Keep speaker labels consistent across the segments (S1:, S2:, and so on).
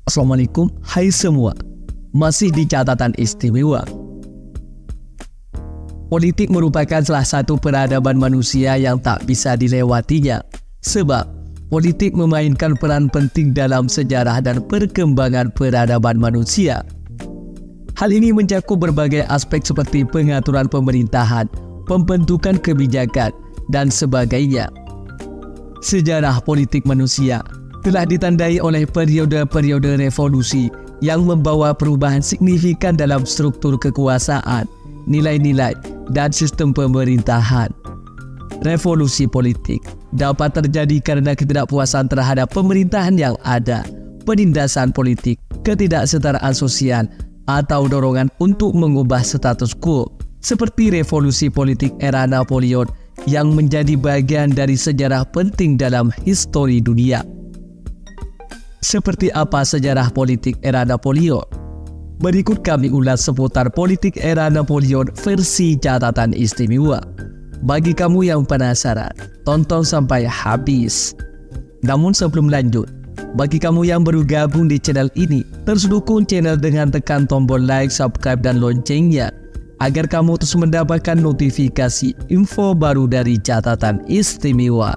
S1: Assalamualaikum, hai semua. Masih di catatan istimewa. Politik merupakan salah satu peradaban manusia yang tak bisa dilewatinya. Sebab, politik memainkan peran penting dalam sejarah dan perkembangan peradaban manusia. Hal ini mencakup berbagai aspek seperti pengaturan pemerintahan, pembentukan kebijakan, dan sebagainya. Sejarah politik manusia telah ditandai oleh periode-periode revolusi yang membawa perubahan signifikan dalam struktur kekuasaan, nilai-nilai, dan sistem pemerintahan. Revolusi politik dapat terjadi karena ketidakpuasan terhadap pemerintahan yang ada, penindasan politik, ketidaksetaraan sosial, atau dorongan untuk mengubah status quo, seperti revolusi politik era Napoleon yang menjadi bagian dari sejarah penting dalam histori dunia. Seperti apa sejarah politik era Napoleon? Berikut kami ulas seputar politik era Napoleon versi catatan istimewa. Bagi kamu yang penasaran, tonton sampai habis. Namun sebelum lanjut, bagi kamu yang baru gabung di channel ini, terus dukung channel dengan tekan tombol like, subscribe, dan loncengnya, agar kamu terus mendapatkan notifikasi info baru dari catatan istimewa.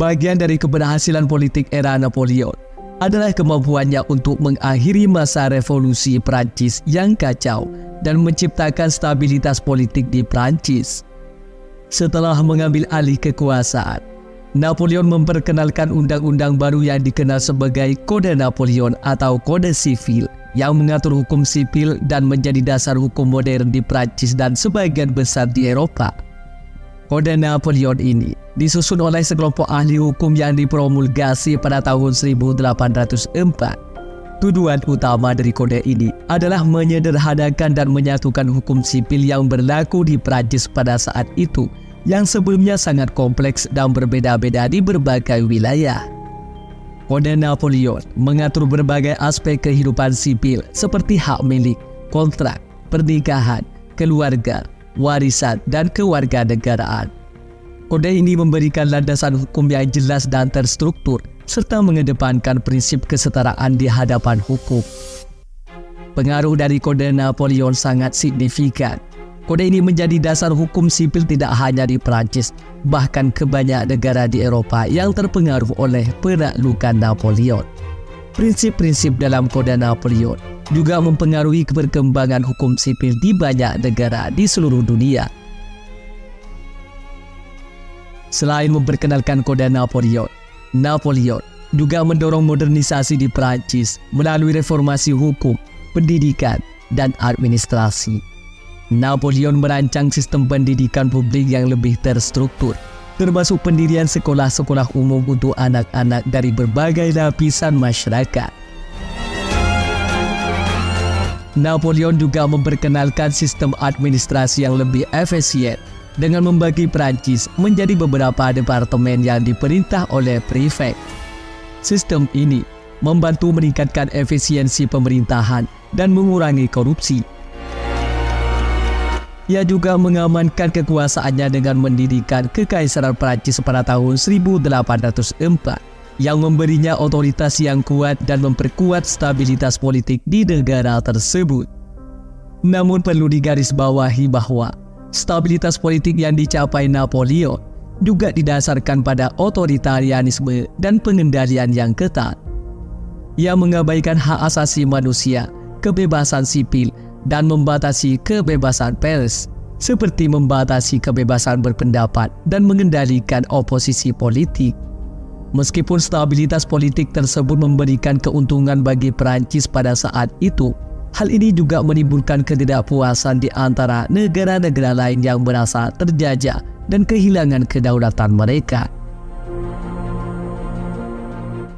S1: Bagian dari keberhasilan politik era Napoleon adalah kemampuannya untuk mengakhiri masa revolusi Prancis yang kacau dan menciptakan stabilitas politik di Prancis. Setelah mengambil alih kekuasaan, Napoleon memperkenalkan undang-undang baru yang dikenal sebagai Kode Napoleon atau Kode Sivil yang mengatur hukum sipil dan menjadi dasar hukum modern di Prancis dan sebagian besar di Eropa. Kode Napoleon ini disusun oleh sekelompok ahli hukum yang dipromulgasi pada tahun 1804. Tujuan utama dari kode ini adalah menyederhanakan dan menyatukan hukum sipil yang berlaku di Prancis pada saat itu, yang sebelumnya sangat kompleks dan berbeda-beda di berbagai wilayah. Kode Napoleon mengatur berbagai aspek kehidupan sipil seperti hak milik, kontrak, pernikahan, keluarga, warisan, dan kewarganegaraan. Kode ini memberikan landasan hukum yang jelas dan terstruktur, serta mengedepankan prinsip kesetaraan di hadapan hukum. Pengaruh dari Kode Napoleon sangat signifikan. Kode ini menjadi dasar hukum sipil tidak hanya di Prancis, bahkan ke banyak negara di Eropa yang terpengaruh oleh penaklukan Napoleon. Prinsip-prinsip dalam Kode Napoleon juga mempengaruhi perkembangan hukum sipil di banyak negara di seluruh dunia. Selain memperkenalkan Kode Napoleon, Napoleon juga mendorong modernisasi di Prancis melalui reformasi hukum, pendidikan, dan administrasi. Napoleon merancang sistem pendidikan publik yang lebih terstruktur, termasuk pendirian sekolah-sekolah umum untuk anak-anak dari berbagai lapisan masyarakat. Napoleon juga memperkenalkan sistem administrasi yang lebih efisien dengan membagi Prancis menjadi beberapa departemen yang diperintah oleh prefek. Sistem ini membantu meningkatkan efisiensi pemerintahan dan mengurangi korupsi. Ia juga mengamankan kekuasaannya dengan mendirikan Kekaisaran Prancis pada tahun 1804 yang memberinya otoritas yang kuat dan memperkuat stabilitas politik di negara tersebut. Namun perlu digarisbawahi bahwa stabilitas politik yang dicapai Napoleon juga didasarkan pada otoritarianisme dan pengendalian yang ketat. Ia mengabaikan hak asasi manusia, kebebasan sipil, dan membatasi kebebasan pers, seperti membatasi kebebasan berpendapat dan mengendalikan oposisi politik. Meskipun stabilitas politik tersebut memberikan keuntungan bagi Prancis pada saat itu, hal ini juga menimbulkan ketidakpuasan di antara negara-negara lain yang merasa terjajah dan kehilangan kedaulatan mereka.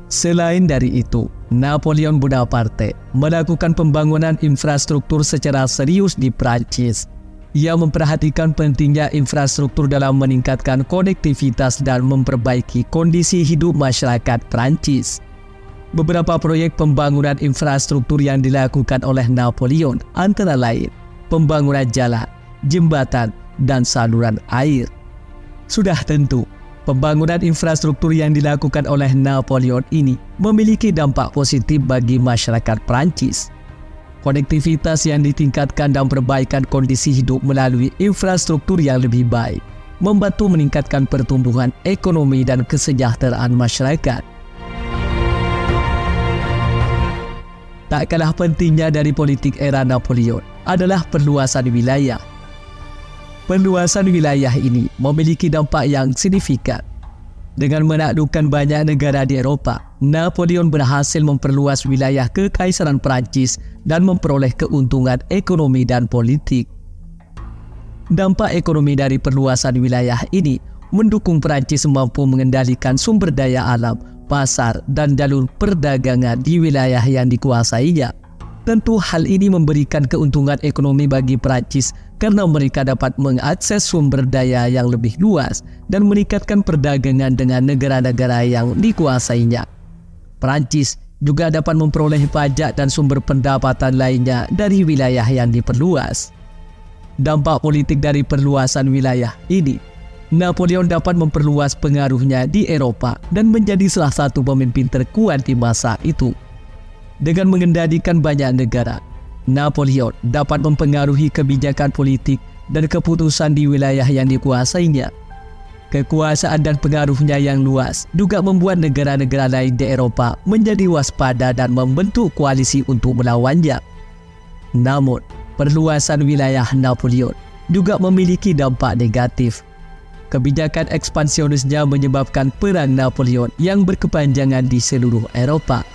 S1: Selain dari itu, Napoleon Bonaparte melakukan pembangunan infrastruktur secara serius di Prancis. Ia memperhatikan pentingnya infrastruktur dalam meningkatkan konektivitas dan memperbaiki kondisi hidup masyarakat Prancis. Beberapa proyek pembangunan infrastruktur yang dilakukan oleh Napoleon antara lain pembangunan jalan, jembatan, dan saluran air. Sudah tentu, pembangunan infrastruktur yang dilakukan oleh Napoleon ini memiliki dampak positif bagi masyarakat Prancis. Konektivitas yang ditingkatkan dan perbaikan kondisi hidup melalui infrastruktur yang lebih baik membantu meningkatkan pertumbuhan ekonomi dan kesejahteraan masyarakat. Tak kalah pentingnya dari politik era Napoleon adalah perluasan wilayah. Perluasan wilayah ini memiliki dampak yang signifikan. Dengan menaklukkan banyak negara di Eropah, Napoleon berhasil memperluas wilayah Kekaisaran Perancis dan memperoleh keuntungan ekonomi dan politik. Dampak ekonomi dari perluasan wilayah ini mendukung Perancis mampu mengendalikan sumber daya alam, pasar, dan jalur perdagangan di wilayah yang dikuasainya. Tentu hal ini memberikan keuntungan ekonomi bagi Perancis karena mereka dapat mengakses sumber daya yang lebih luas dan meningkatkan perdagangan dengan negara-negara yang dikuasainya. Perancis juga dapat memperoleh pajak dan sumber pendapatan lainnya dari wilayah yang diperluas. Dampak politik dari perluasan wilayah ini, Napoleon dapat memperluas pengaruhnya di Eropah dan menjadi salah satu pemimpin terkuat di masa itu. Dengan mengendalikan banyak negara, Napoleon dapat mempengaruhi kebijakan politik dan keputusan di wilayah yang dikuasainya. Kekuasaan dan pengaruhnya yang luas juga membuat negara-negara lain di Eropah menjadi waspada dan membentuk koalisi untuk melawannya. Namun, perluasan wilayah Napoleon juga memiliki dampak negatif. Kebijakan ekspansionisnya menyebabkan perang Napoleon yang berkepanjangan di seluruh Eropah.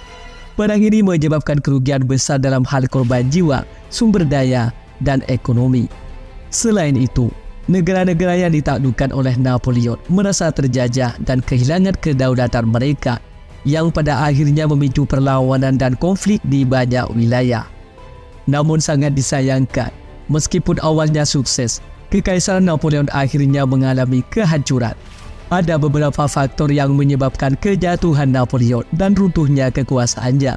S1: Perang ini menyebabkan kerugian besar dalam hal korban jiwa, sumber daya, dan ekonomi. Selain itu, negara-negara yang ditaklukkan oleh Napoleon merasa terjajah dan kehilangan kedaulatan mereka, yang pada akhirnya memicu perlawanan dan konflik di banyak wilayah. Namun sangat disayangkan, meskipun awalnya sukses, Kekaisaran Napoleon akhirnya mengalami kehancuran. Ada beberapa faktor yang menyebabkan kejatuhan Napoleon dan runtuhnya kekuasaannya.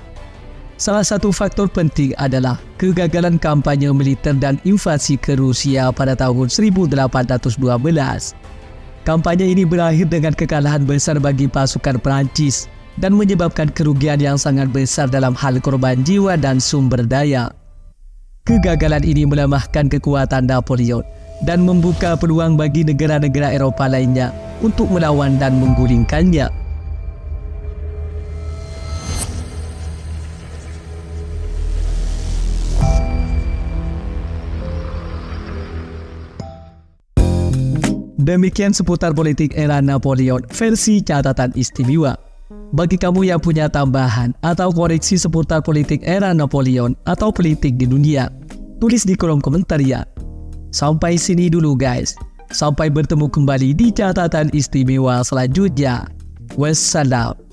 S1: Salah satu faktor penting adalah kegagalan kampanye militer dan invasi ke Rusia pada tahun 1812. Kampanye ini berakhir dengan kekalahan besar bagi pasukan Perancis dan menyebabkan kerugian yang sangat besar dalam hal korban jiwa dan sumber daya. Kegagalan ini melemahkan kekuatan Napoleon dan membuka peluang bagi negara-negara Eropah lainnya untuk melawan dan menggulingkannya. Demikian seputar politik era Napoleon versi catatan istimewa. Bagi kamu yang punya tambahan atau koreksi seputar politik era Napoleon atau politik di dunia, tulis di kolom komentar ya. Sampai sini dulu guys. Sampai bertemu kembali di catatan istimewa selanjutnya. Wassalam.